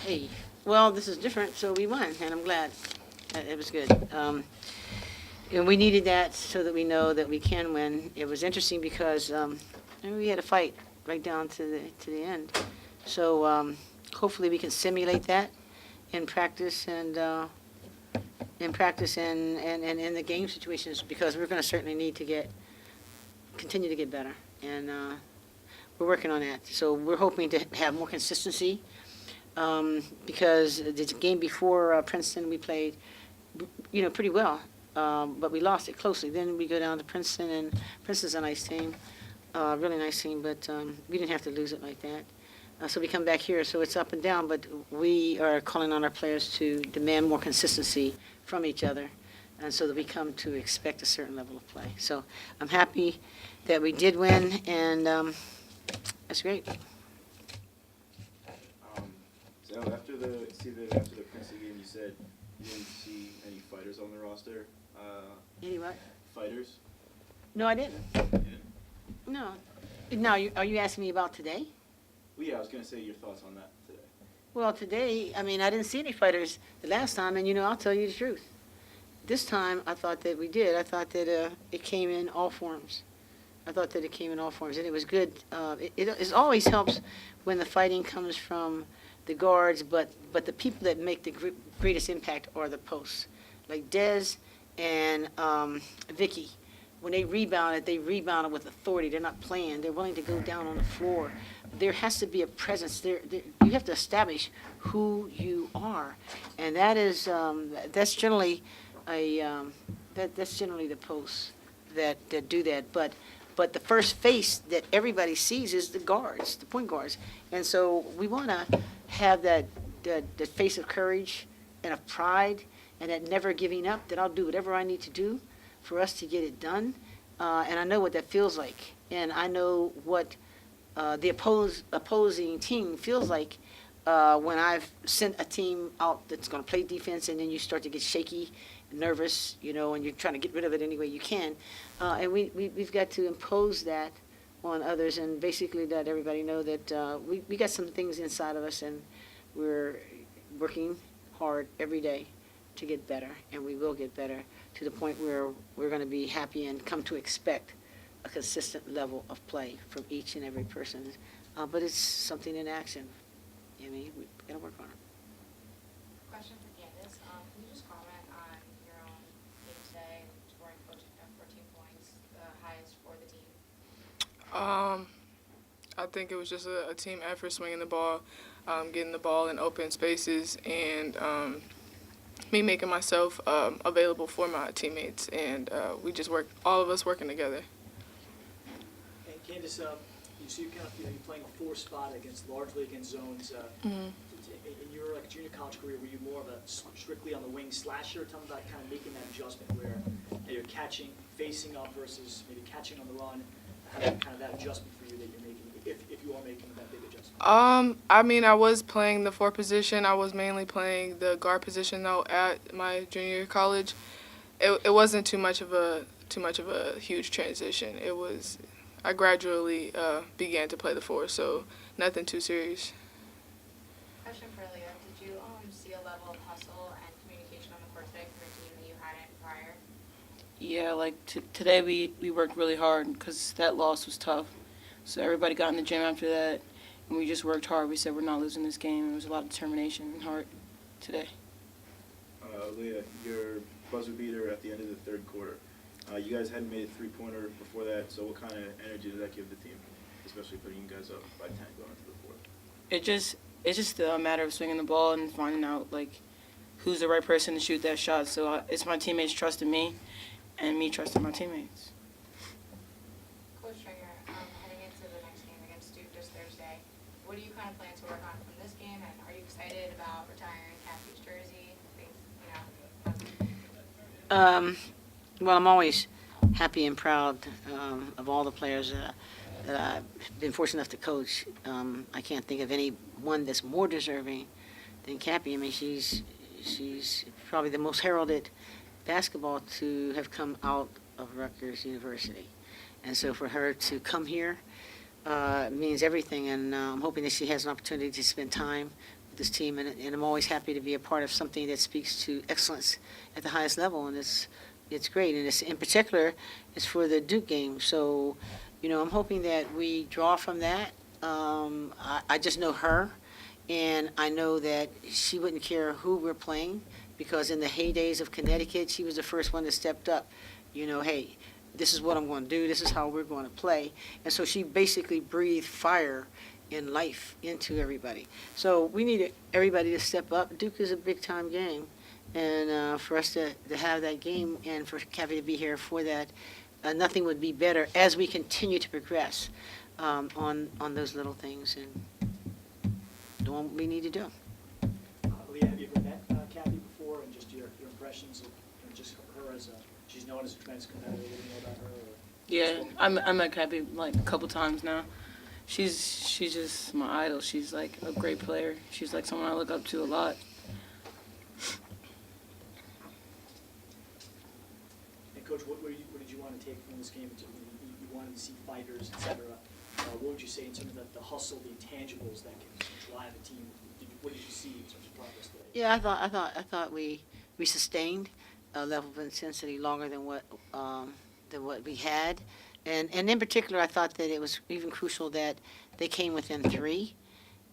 Hey, well, this is different, so we won, and I'm glad. It was good. And we needed that so that we know that we can win. It was interesting because we had a fight right down to the end. So hopefully we can simulate that in practice and in the game situations, because we're going to certainly need to continue to get better, and we're working on that. So we're hoping to have more consistency, because the game before Princeton we played, pretty well, but we lost it closely. Then we go down to Princeton, and Princeton's a nice team, really nice team, but we didn't have to lose it like that. So we come back here, so it's up and down, but we are calling on our players to demand more consistency from each other, and so that we come to expect a certain level of play. So I'm happy that we did win, and that's great. So after the Princeton game, you said you didn't see any fighters on the roster. Any what? Fighters? No, I didn't. You didn't? No. Now, are you asking me about today? Well, yeah, I was gonna say your thoughts on that today. Well, today, I didn't see any fighters the last time, and I'll tell you the truth. This time, I thought that we did. I thought that it came in all forms. I thought that it came in all forms, and it was good. It always helps when the fighting comes from the guards, but the people that make the greatest impact are the posts, like Dez and Vicky. When they rebounded with authority. They're not playing. They're willing to go down on the floor. There has to be a presence. You have to establish who you are, and that's generally that's generally the posts that do that. But the first face that everybody sees is the guards, the point guards, and so we want to have that face of courage and of pride and that never giving up. That I'll do whatever I need to do for us to get it done, and I know what that feels like, and I know what the opposing team feels like when I've sent a team out that's going to play defense, and then you start to get shaky, nervous, and you're trying to get rid of it any way you can, and we've got to impose that on others, and basically let everybody know that we got some things inside of us, and we're working hard every day to get better, and we will get better to the point where we're going to be happy and come to expect a consistent level of play from each and every person. But it's something in action. We got to work on it. Question for Candace. Can you just comment on your own game today, scoring 14 points, the highest for the team? I think it was just a team effort, swinging the ball, getting the ball in open spaces, and me making myself available for my teammates, and we just all of us working together. And Candace, you're playing a 4 spot largely against zones. In your junior college career, were you more of a strictly on the wing slasher? Tell me about kind of making that adjustment where you're catching, facing up versus maybe catching on the run. Kind of that adjustment for you that you're making, if you are making that big adjustment. I was playing the 4 position. I was mainly playing the guard position though at my junior college. It wasn't too much of a huge transition. I gradually began to play the 4, so nothing too serious. Question for Leah. Did you see a level of hustle and communication on the court today from the team that you hadn't prior? Yeah, like today we worked really hard because that loss was tough. So everybody got in the gym after that, and we just worked hard. We said we're not losing this game. It was a lot of determination and heart today. Leah, your buzzer beater at the end of the 3rd quarter. You guys hadn't made a 3-pointer before that, so what kind of energy did that give the team, especially putting you guys up by 10 going into the 4th? It's just a matter of swinging the ball and finding out who's the right person to shoot that shot. So it's my teammates trusting me, and me trusting my teammates. Coach Stringer, heading into the next game against Duke this Thursday, what do you kind of plan to work on from this game, and are you excited about retiring Kathy's jersey? Well, I'm always happy and proud of all the players that I've been fortunate enough to coach. I can't think of anyone that's more deserving than Cappy. She's probably the most heralded basketball to have come out of Rutgers University. And so for her to come here means everything, and I'm hoping that she has an opportunity to spend time with this team, and I'm always happy to be a part of something that speaks to excellence at the highest level, and it's great, and it's, in particular, it's for the Duke game. So, I'm hoping that we draw from that. I just know her, and I know that she wouldn't care who we're playing, because in the heydays of Connecticut, she was the first one that stepped up. Hey, this is what I'm going to do. This is how we're going to play. And so she basically breathed fire and life into everybody. So we need everybody to step up. Duke is a big-time game, and for us to have that game and for Kathy to be here for that, nothing would be better as we continue to progress on those little things and doing what we need to do. Leah, have you ever met Kathy before, and just your impressions of just her as she's known as a tremendous competitor? What do you know about her? Yeah, I met Kathy like a couple times now. She's just my idol. She's like a great player. She's like someone I look up to a lot. And Coach, what did you want to take from this game? You wanted to see fighters, etc. What would you say in terms of the hustle, the intangibles that can drive a team? What did you see in terms of progress today? Yeah, I thought we sustained a level of intensity longer than what we had, and in particular, I thought that it was even crucial that they came within 3,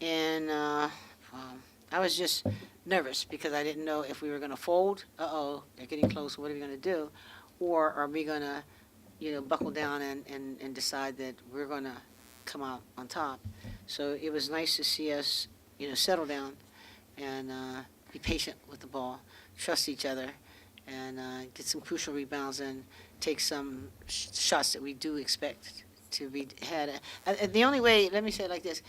and I was just nervous because I didn't know if we were going to fold. They're getting close. What are we going to do? Or are we going to, buckle down and decide that we're going to come out on top? So it was nice to see us, settle down and be patient with the ball, trust each other, and get some crucial rebounds and take some shots that we do expect to be had. The only way, let me say it like this,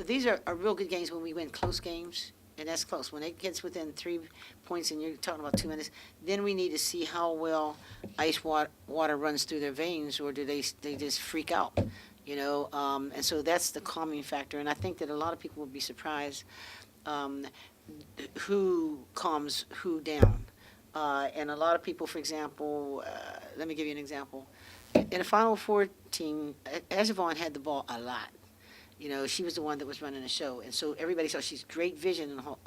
these are real good games when we win close games, and that's close. When it gets within 3 points and you're talking about 2 minutes, then we need to see how well ice water runs through their veins, or do they just freak out, and so that's the calming factor. And I think that a lot of people will be surprised who calms who down. And a lot of people, for example, let me give you an example. In a Final Four team, Azavon had the ball a lot. She was the one that was running the show. And so everybody saw she's great vision and all.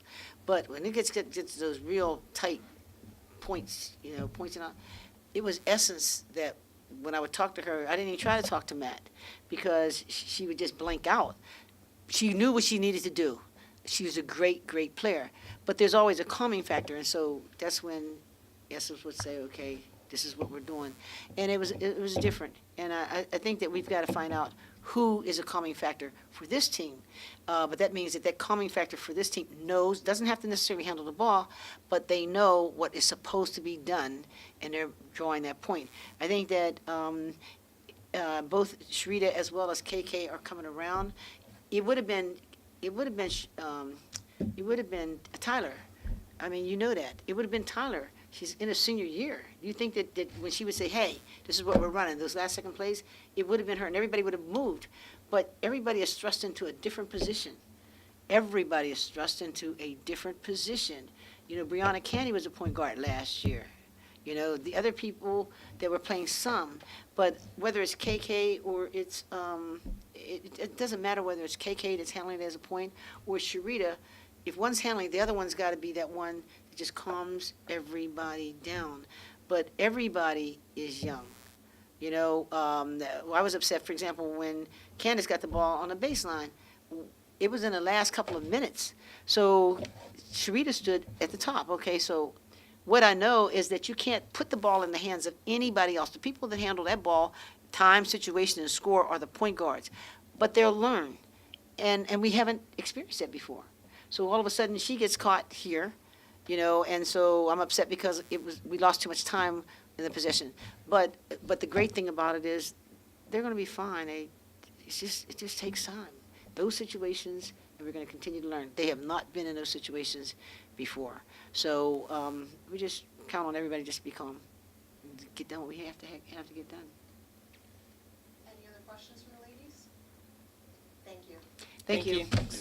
But when it gets to those real tight points, points and all, it was essence that when I would talk to her, I didn't even try to talk to Matt because she would just blank out. She knew what she needed to do. She was a great, great player. But there's always a calming factor, and so that's when Essence would say, okay, this is what we're doing. And it was different. And I think that we've got to find out who is a calming factor for this team. But that means that calming factor for this team doesn't have to necessarily handle the ball, but they know what is supposed to be done, and they're drawing that point. I think that both Sharita as well as KK are coming around. It would have been Tyler. I mean, you know that. It would have been Tyler. She's in her senior year. You think that when she would say, hey, this is what we're running, those last second plays, it would have been her, and everybody would have moved. But everybody is thrust into a different position. Everybody is thrust into a different position. Brianna Candy was a point guard last year. The other people that were playing some, but whether it's KK or it's, it doesn't matter whether it's KK that's handling it as a point or Sharita. If one's handling it, the other one's got to be that one that just calms everybody down. But everybody is young. I was upset, for example, when Candace got the ball on the baseline. It was in the last couple of minutes. So Sharita stood at the top. Okay, so what I know is that you can't put the ball in the hands of anybody else. The people that handle that ball, time, situation, and score are the point guards. But they'll learn. And we haven't experienced that before. So all of a sudden she gets caught here, and so I'm upset because we lost too much time in the possession. But the great thing about it is they're going to be fine. It just takes time. Those situations, and we're going to continue to learn. They have not been in those situations before. So we just count on everybody just to be calm, get done what we have to get done. Any other questions from the ladies? Thank you. Thank you. Thank you.